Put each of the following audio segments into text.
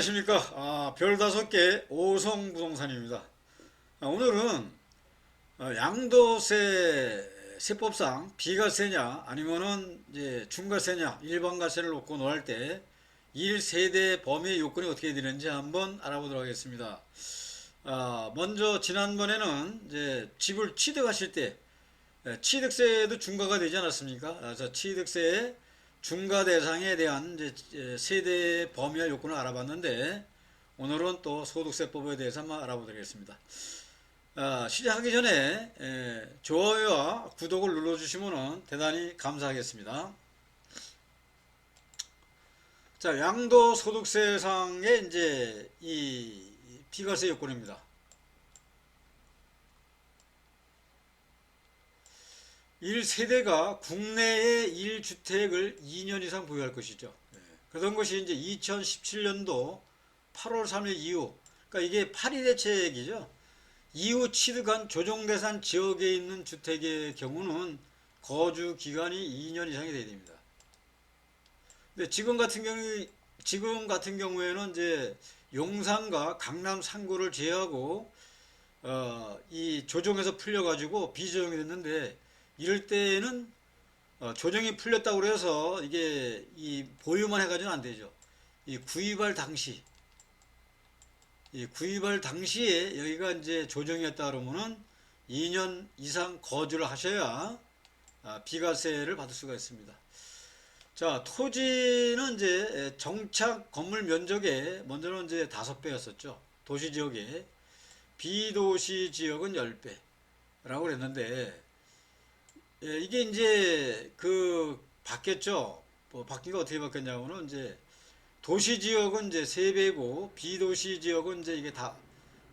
안녕하십니까. 별 5개 오성부동산입니다. 오늘은 양도세 세법상 비과세냐 아니면은 이제 중과세냐 일반과세를 놓고 논할 때 1세대 범위 요건이 어떻게 되는지 한번 알아보도록 하겠습니다. 먼저 지난번에는 이제 집을 취득하실 때 취득세도 중과가 되지 않았습니까? 그래서 취득세의 중과 대상에 대한 이제 세대 범위와 요건을 알아봤는데 오늘은 또 소득세법에 대해서 한번 알아보도록 하겠습니다. 시작하기 전에 좋아요와 구독을 눌러주시면 대단히 감사하겠습니다. 자, 양도소득세상의 이제 이 비과세 요건입니다. 1세대가 국내에 1주택을 2년 이상 보유할 것이죠. 그런 것이 이제 2017년도 8월 3일 이후, 그러니까 이게 8위 대책이죠. 이후 취득한 조정대상 지역에 있는 주택의 경우는 거주 기간이 2년 이상이 돼야 됩니다. 근데 지금 같은 경우에는 이제 용산과 강남 3구를 제외하고 이 조정에서 풀려가지고 비조정이 됐는데 이럴 때는 조정이 풀렸다고 해서 이게 이 보유만 해가지고는 안 되죠. 이 구입할 당시에 여기가 이제 조정이었다 그러면은 2년 이상 거주를 하셔야 비과세를 받을 수가 있습니다. 자, 토지는 이제 정착 건물 면적에 먼저는 이제 5배였었죠. 도시 지역에. 비도시 지역은 10배라고 그랬는데 이게 이제 그 바뀌었죠. 뭐 바뀐 거 어떻게 바뀌었냐고는 이제 도시 지역은 이제 3배고 비도시 지역은 이제 이게 다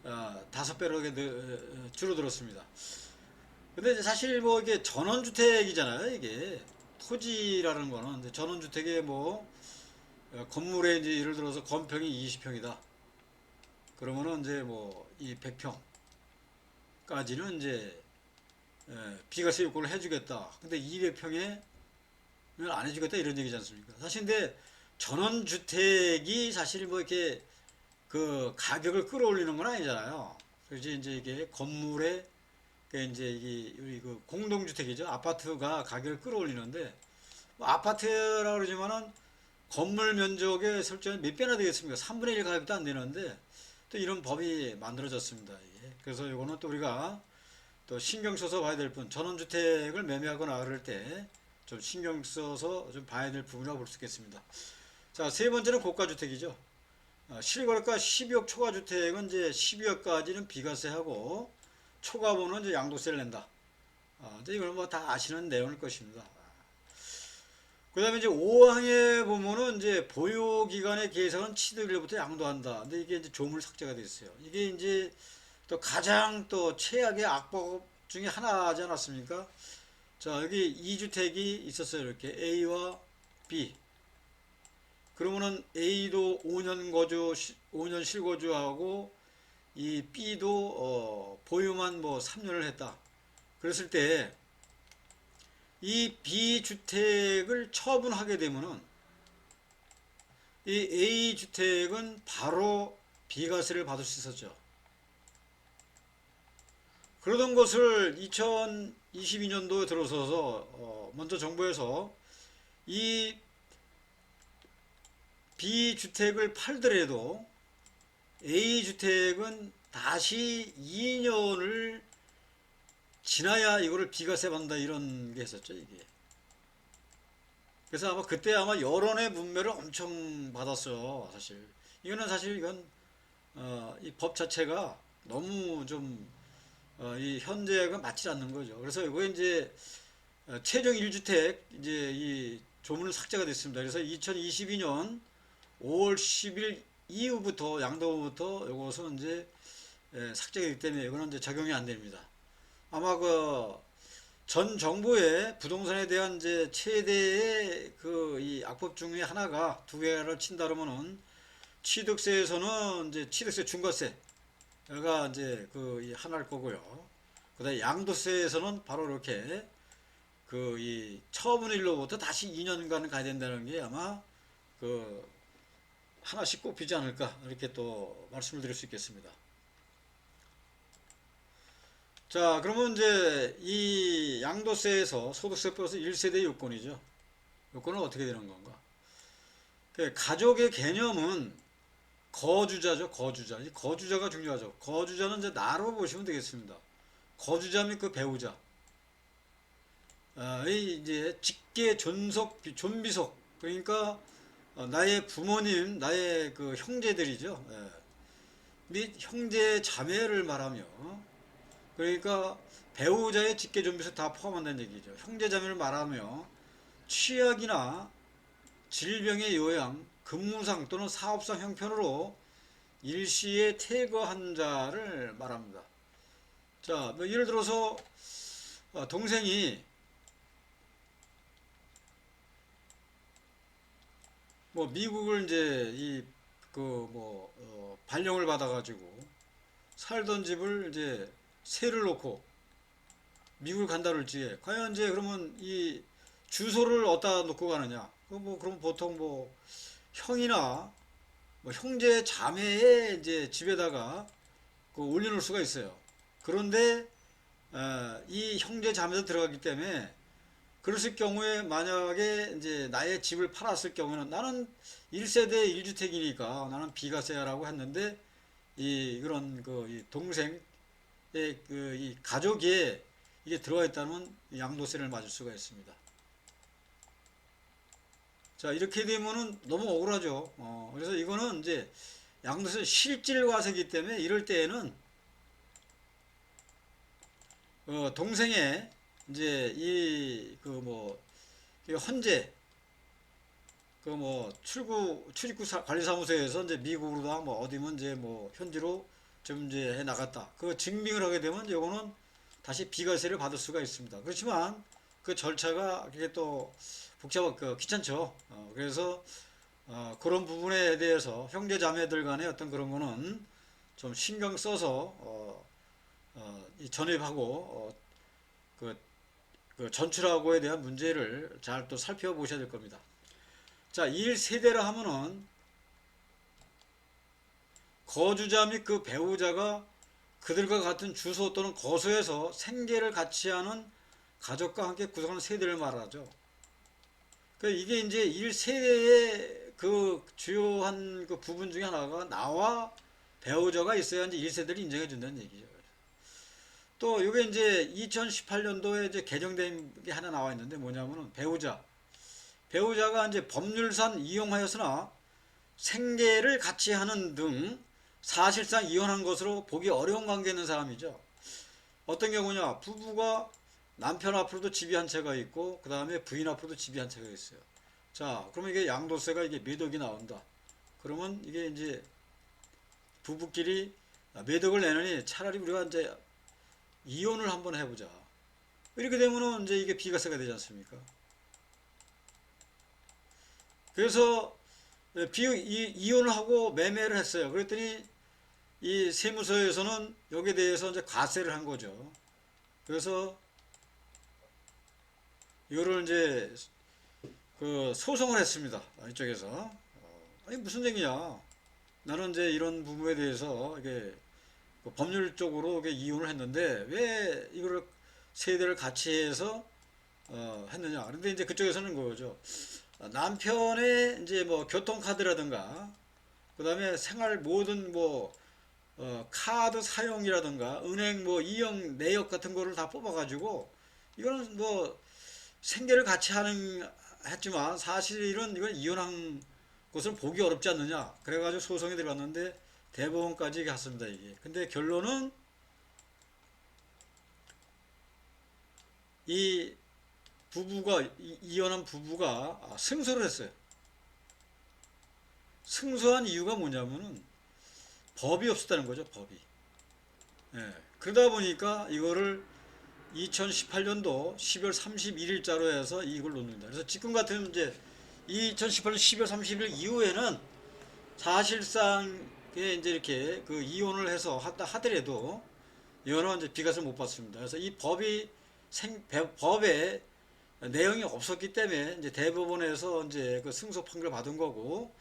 5배로 줄어들었습니다. 근데 이제 사실 뭐 이게 전원주택이잖아요. 이게 토지라는 거는 이제 전원주택에 뭐 건물에 이제 예를 들어서 건평이 20평이다. 그러면은 이제 뭐 이 100평까지는 이제 비과세 요건을 해주겠다. 근데 200평에 안 해주겠다 이런 얘기지 않습니까? 사실 근데 전원주택이 사실 뭐 이렇게 그 가격을 끌어올리는 건 아니잖아요. 그래서 이제 이게 건물에 이제 이게 우리 그 공동주택이죠. 아파트가 가격을 끌어올리는데 뭐 아파트라고 그러지만은 건물 면적의 설정이 몇 배나 되겠습니까? 3분의 1 가격도 안 되는데 또 이런 법이 만들어졌습니다. 이게. 그래서 이거는 또 우리가 또 신경 써서 봐야 될 분, 전원주택을 매매하거나 그럴 때 좀 신경 써서 좀 봐야 될 부분이라고 볼 수 있겠습니다. 자, 세 번째는 고가주택이죠. 실거래가 12억 초과주택은 이제 12억까지는 비과세하고 초과분은 이제 양도세를 낸다. 이제 이걸 뭐 다 아시는 내용일 것입니다. 그 다음에 이제 5항에 보면은 이제 보유기간의 계상은 취득일부터 양도한다. 근데 이게 이제 조물 삭제가 되어 있어요. 이게 이제 또 가장 또 최악의 악법 중에 하나지 않았습니까? 자, 여기 2주택이 있었어요. 이렇게 A와 B. 그러면은 A도 5년 실거주하고 이 B도 보유만 뭐 3년을 했다. 그랬을 때 이 B주택을 처분하게 되면은 이 A주택은 바로 비과세를 받을 수 있었죠. 그러던 것을 2022년도에 들어서서 먼저 정부에서 이 B주택을 팔더라도 A주택은 다시 2년을 지나야 이거를 비과세 받는다 이런 게 있었죠, 이게. 그래서 아마 그때 아마 여론의 문매를 엄청 받았어요, 사실. 이거는 사실 이건 이 법 자체가 너무 좀 이 현재가 맞지 않는 거죠. 그래서 이거 이제 최종 1주택 이제 이 조문을 삭제가 됐습니다. 그래서 2022년 5월 10일 이후부터 양도부터 이것은 이제 삭제가 되기 때문에 이거는 이제 적용이 안 됩니다. 아마 그 전 정부의 부동산에 대한 이제 최대의 그 이 악법 중에 하나가 두 개를 친다 그러면은 취득세에서는 이제 취득세 중과세가 이제 그 이 하나일 거고요. 그다음에 양도세에서는 바로 이렇게 그 이 처분일로부터 다시 2년간 가야 된다는 게 아마 그 하나씩 꼽히지 않을까 이렇게 또 말씀을 드릴 수 있겠습니다. 자, 그러면 이제 이 양도세에서 소득세 플러스 1세대 요건이죠. 요건은 어떻게 되는 건가? 그 가족의 개념은 거주자죠, 거주자. 이 거주자가 중요하죠. 거주자는 이제 나로 보시면 되겠습니다. 거주자 및 그 배우자. 이 이제 직계 존속, 존비속. 그러니까 나의 부모님, 나의 그 형제들이죠. 예. 및 형제 자매를 말하며, 그러니까 배우자의 직계 존비속 다 포함한다는 얘기죠. 형제 자매를 말하며 취약이나 질병의 요양, 근무상 또는 사업상 형편으로 일시에 퇴거한 자를 말합니다. 자, 뭐 예를 들어서 동생이 뭐 미국을 이제 이 그 뭐 발령을 받아가지고 살던 집을 이제 세를 놓고 미국을 간다 그럴지 과연 이제 그러면 이 주소를 어디다 놓고 가느냐? 뭐 그럼 보통 뭐 형이나 뭐 형제 자매의 이제 집에다가 그 올려놓을 수가 있어요. 그런데 이 형제 자매도 들어가기 때문에 그랬을 경우에 만약에 이제 나의 집을 팔았을 경우는 나는 1세대 1주택이니까 나는 비과세라고 했는데 이 그런 그 이 동생의 그 이 가족에 이게 들어가 있다면 양도세를 맞을 수가 있습니다. 자, 이렇게 되면은 너무 억울하죠. 그래서 이거는 이제 양도세 실질과세이기 때문에 이럴 때에는 동생의 이제 이 그 뭐 헌재 그 뭐 출입국 관리사무소에서 이제 미국으로다 뭐 어디면 이제 뭐 현지로 좀 이제 해 나갔다. 그 증명을 하게 되면 이거는 다시 비과세를 받을 수가 있습니다. 그렇지만 그 절차가 그게 또 복잡하고 귀찮죠. 그래서 그런 부분에 대해서 형제 자매들 간의 어떤 그런 거는 좀 신경 써서 전입하고 그, 그 전출하고에 대한 문제를 잘 또 살펴보셔야 될 겁니다. 자, 1세대라 하면은 거주자 및 그 배우자가 그들과 같은 주소 또는 거소에서 생계를 같이 하는 가족과 함께 구성하는 세대를 말하죠. 그러니까 이게 이제 1세대의 그 주요한 그 부분 중에 하나가 나와 배우자가 있어야 이제 1세대를 인정해 준다는 얘기죠. 또 이게 이제 2018년도에 이제 개정된 게 하나 나와 있는데 뭐냐면은 배우자가 이제 법률상 이용하였으나 생계를 같이 하는 등 사실상 이혼한 것으로 보기 어려운 관계에 있는 사람이죠. 어떤 경우냐? 부부가 남편 앞으로도 집이 한 채가 있고 그 다음에 부인 앞으로도 집이 한 채가 있어요. 자, 그러면 이게 양도세가 이게 몇 억이 나온다. 그러면 이게 이제 부부끼리 몇 억을 내느니 차라리 우리가 이제 이혼을 한번 해보자. 이렇게 되면은 이제 이게 비과세가 되지 않습니까? 그래서 이혼을 하고 매매를 했어요. 그랬더니 이 세무서에서는 여기에 대해서 이제 과세를 한 거죠. 그래서 이거를 이제 그 소송을 했습니다. 이쪽에서. 아니 무슨 얘기냐? 나는 이제 이런 부분에 대해서 이게 그 법률적으로 이게 이혼을 했는데 왜 이거를 세대를 같이 해서 했느냐? 그런데 이제 그쪽에서는 거죠. 남편의 이제 뭐 교통카드라든가 그다음에 생활 모든 뭐 카드 사용이라든가 은행 뭐 이용 내역 같은 거를 다 뽑아가지고 이거는 뭐 생계를 같이 하는 했지만 사실은 이건 이혼한 것을 보기 어렵지 않느냐 그래가지고 소송이 들어갔는데 대법원까지 갔습니다 이게. 근데 결론은 이 부부가 이혼한 부부가 승소를 했어요. 승소한 이유가 뭐냐면은 법이 없었다는 거죠, 법이. 예. 그러다 보니까 이거를 2018년도 12월 31일자로 해서 이걸 놓는다. 그래서 지금 같은 이제 2018년 12월 30일 이후에는 사실상 이제 이렇게 그 이혼을 해서 하더라도 이혼은 이제 비과세를 못 받습니다. 그래서 이 법에 내용이 없었기 때문에 이제 대법원에서 이제 그 승소 판결을 받은 거고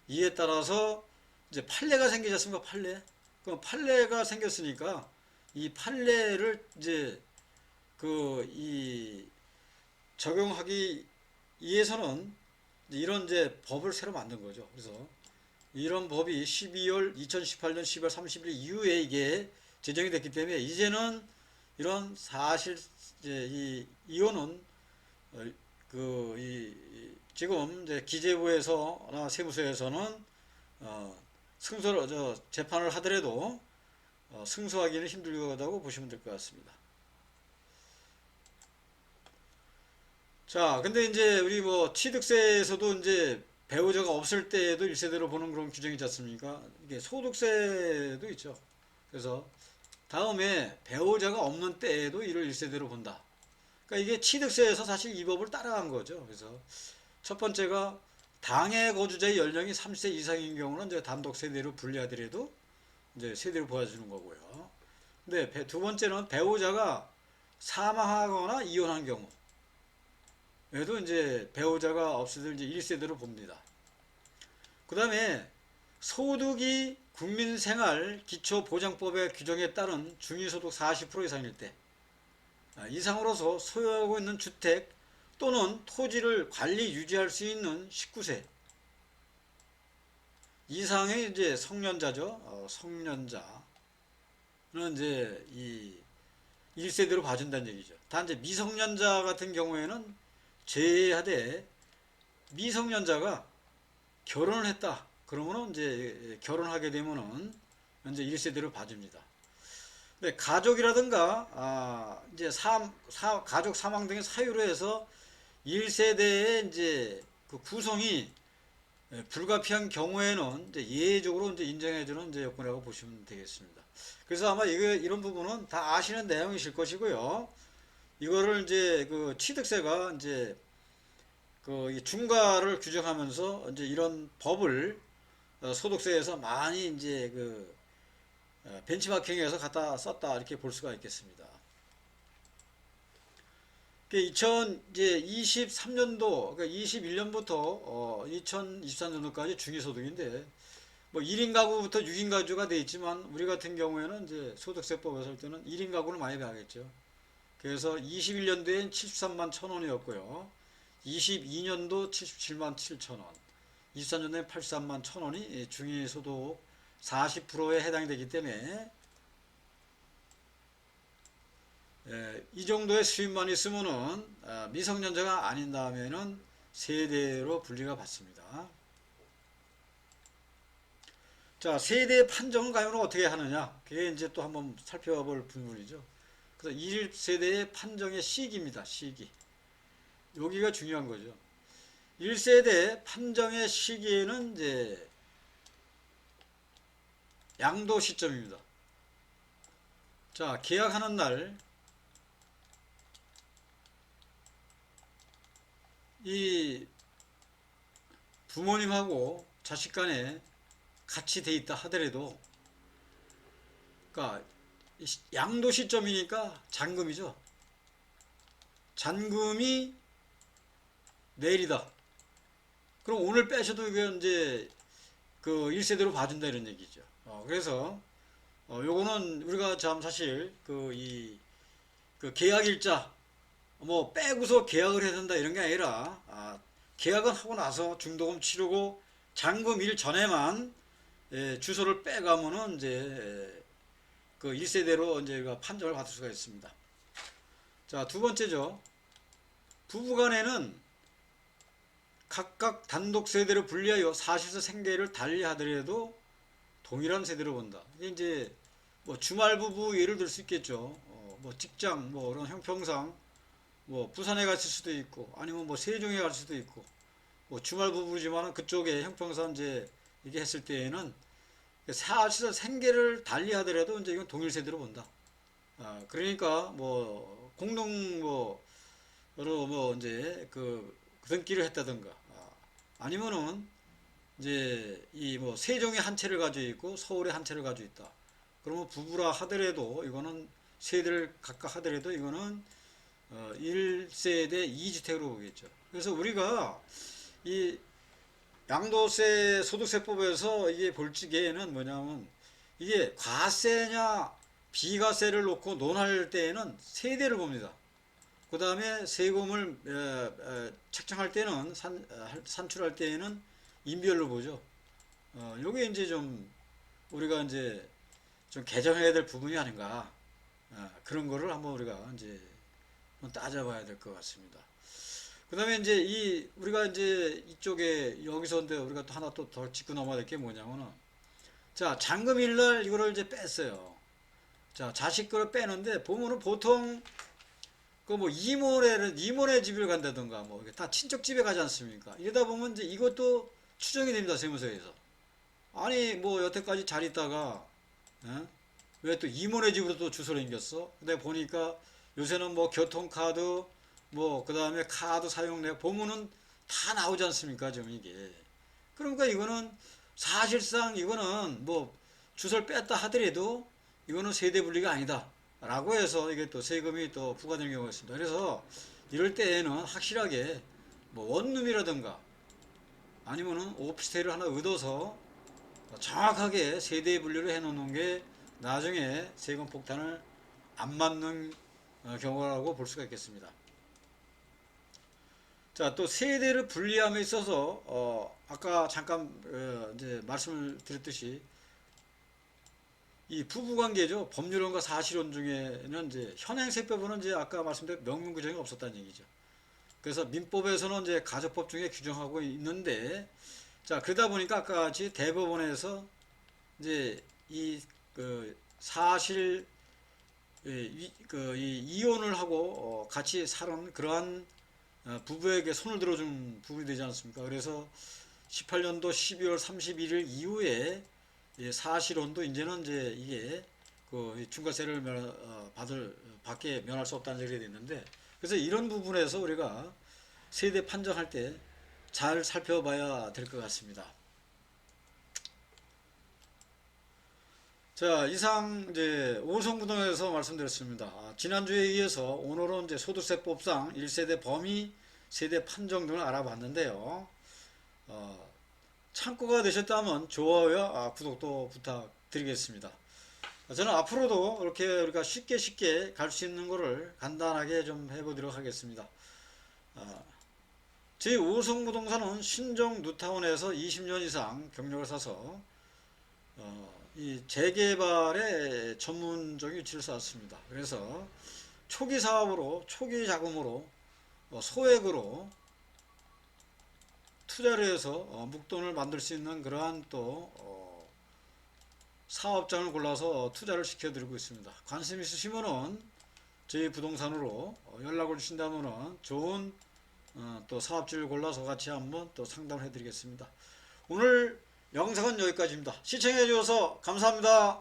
이에 따라서 이제 판례가 생기지 않습니까? 판례. 그럼 판례가 생겼으니까 이 판례를 이제 이 적용하기 위해서는 이런 이제 법을 새로 만든 거죠. 그래서 이런 법이 2018년 12월 30일 이후에 이게 제정이 됐기 때문에 이제는 이런 사실 이제 이 이혼은 지금 이제 기재부에서나 세무서에서는 승소를 재판을 하더라도 승소하기는 힘들다고 보시면 될 것 같습니다. 자, 근데 이제 우리 뭐 취득세에서도 이제 배우자가 없을 때에도 1세대로 보는 그런 규정이 있지 않습니까? 이게 소득세도 있죠. 그래서 다음에 배우자가 없는 때에도 이를 1세대로 본다. 그러니까 이게 취득세에서 사실 이 법을 따라간 거죠. 그래서 첫 번째가 당해 거주자의 연령이 30세 이상인 경우는 이제 단독 세대로 분리하더라도 이제 세대로 보아주는 거고요. 근데 두 번째는 배우자가 사망하거나 이혼한 경우 얘도 이제 배우자가 없어도 이제 1세대로 봅니다. 그 다음에 소득이 국민생활기초보장법의 규정에 따른 중위소득 40% 이상일 때 이상으로서 소유하고 있는 주택 또는 토지를 관리 유지할 수 있는 19세 이상의 이제 성년자죠. 성년자는 이제 이 1세대로 봐준다는 얘기죠. 단 이제 미성년자 같은 경우에는 제외하되 미성년자가 결혼을 했다. 그러면은 이제 결혼하게 되면은 이제 1세대로 봐줍니다. 근데 가족이라든가 이제 가족 사망 등의 사유로 해서 1세대의 이제 그 구성이 불가피한 경우에는 이제 예외적으로 이제 인정해주는 이제 요건이라고 보시면 되겠습니다. 그래서 아마 이런 부분은 다 아시는 내용이실 것이고요. 이거를 이제 그 취득세가 이제 그 중과를 규정하면서 이제 이런 법을 소득세에서 많이 이제 그 벤치마킹해서 갖다 썼다 이렇게 볼 수가 있겠습니다. 2023년도 그러니까 21년부터 2023년도까지 중위소득인데 뭐 1인 가구부터 6인 가구가 돼 있지만 우리 같은 경우에는 이제 소득세법에서 할 때는 1인 가구를 많이 봐야겠죠. 그래서 21년도엔 73만 1,000원이었고요. 22년도 77만 7천원, 23년도에 83만 1,000원이 중위소득 40%에 해당이 되기 때문에 이 정도의 수입만 있으면은 미성년자가 아닌 다음에는 세대로 분리가 받습니다. 자, 세대 판정은 과연 어떻게 하느냐? 그게 이제 또 한번 살펴볼 부분이죠. 그래서 1세대의 판정의 시기입니다. 시기. 여기가 중요한 거죠. 1세대 판정의 시기에는 이제 양도 시점입니다. 자, 계약하는 날, 이 부모님하고 자식 간에 같이 돼 있다 하더라도, 그러니까 양도 시점이니까 잔금이죠. 잔금이 내일이다. 그럼 오늘 빼셔도 이게 이제 그 1세대로 봐준다 이런 얘기죠. 그래서 요거는 우리가 참 사실 그 계약일자 뭐 빼고서 계약을 해야 된다 이런 게 아니라 계약은 하고 나서 중도금 치르고 잔금일 전에만 주소를 빼가면은 이제 그 1세대로 이제 판정을 받을 수가 있습니다. 자, 두 번째죠. 부부간에는 각각 단독 세대로 분리하여 사실상 생계를 달리하더라도 동일한 세대로 본다. 이게 이제 뭐 주말 부부 예를 들 수 있겠죠. 뭐 직장 뭐 그런 형평상 뭐 부산에 갔을 수도 있고 아니면 뭐 세종에 갈 수도 있고 뭐 주말 부부지만 그쪽에 형평상 이제 이게 했을 때에는 사실상 생계를 달리하더라도 이제 이건 동일 세대로 본다. 그러니까 뭐 공동 뭐로 뭐 이제 그 등기를 했다든가 아니면은 이제 이 뭐 세종에 한 채를 가지고 있고 서울에 한 채를 가지고 있다. 그러면 부부라 하더라도 이거는 세대를 각각 하더라도 이거는 1세대 2주택으로 보겠죠. 그래서 우리가 이 양도세 소득세법에서 이게 볼지기에는 뭐냐면 이게 과세냐 비과세를 놓고 논할 때에는 세대를 봅니다. 그 다음에 세금을 책정할 때는 산출할 때에는 인별로 보죠. 요게 이제 좀 우리가 이제 좀 개정해야 될 부분이 아닌가. 그런 거를 한번 우리가 이제 따져봐야 될 것 같습니다. 그 다음에 이제 우리가 이제 이쪽에 여기서 근데 우리가 또 하나 또 더 짚고 넘어야 될 게 뭐냐면은 자, 잔금일날 이거를 이제 뺐어요. 자, 자식 거를 빼는데 보면은 보통 그 뭐 이모네 집을 간다던가 뭐 이게 다 친척 집에 가지 않습니까? 이러다 보면 이제 이것도 추정이 됩니다, 세무서에서. 아니 뭐 여태까지 잘 있다가 왜 또 이모네 집으로 또 주소를 옮겼어? 근데 보니까 요새는 뭐 교통카드 뭐 그다음에 카드 사용내 보면은 다 나오지 않습니까? 지금 이게. 그러니까 이거는 사실상 이거는 뭐 주소를 뺐다 하더라도 이거는 세대 분리가 아니다. 라고 해서 이게 또 세금이 또 부과되는 경우가 있습니다. 그래서 이럴 때에는 확실하게 뭐 원룸이라든가 아니면은 오피스텔을 하나 얻어서 정확하게 세대 분류를 해 놓는 게 나중에 세금 폭탄을 안 맞는 경우라고 볼 수가 있겠습니다. 자, 또 세대를 분리함에 있어서 아까 잠깐 이제 말씀을 드렸듯이 이 부부관계죠. 법률론과 사실론 중에는 이제 현행세법으로는 이제 아까 말씀드린 명문 규정이 없었다는 얘기죠. 그래서 민법에서는 이제 가족법 중에 규정하고 있는데 자, 그러다 보니까 아까 같이 대법원에서 이제 그 사실 이 이혼을 하고 같이 사는 그러한 부부에게 손을 들어준 부분이 되지 않습니까? 그래서 18년도 12월 31일 이후에 사실혼도 이제는 이제 이게 그 중과세를 받게 면할 수 없다는 얘기가 있는데 그래서 이런 부분에서 우리가 세대 판정할 때 잘 살펴봐야 될 것 같습니다. 자, 이상 이제 오송부동에서 말씀드렸습니다. 지난주에 이어서 오늘은 이제 소득세법상 1세대 범위, 세대 판정 등을 알아봤는데요. 참고가 되셨다면 좋아요와 구독도 부탁드리겠습니다. 저는 앞으로도 이렇게 우리가 쉽게 갈 수 있는 거를 간단하게 좀 해보도록 하겠습니다. 저희 오송부동산은 신정 뉴타운에서 20년 이상 경력을 쌓아서 이 재개발에 전문적인 위치를 쌓았습니다. 그래서 초기 사업으로 초기 자금으로 소액으로 투자를 해서 묵돈을 만들 수 있는 그러한 또 사업장을 골라서 투자를 시켜드리고 있습니다. 관심 있으시면은 저희 부동산으로 연락을 주신다면은 좋은 또 사업지를 골라서 같이 한번 또 상담을 해드리겠습니다. 오늘 영상은 여기까지입니다. 시청해 주셔서 감사합니다.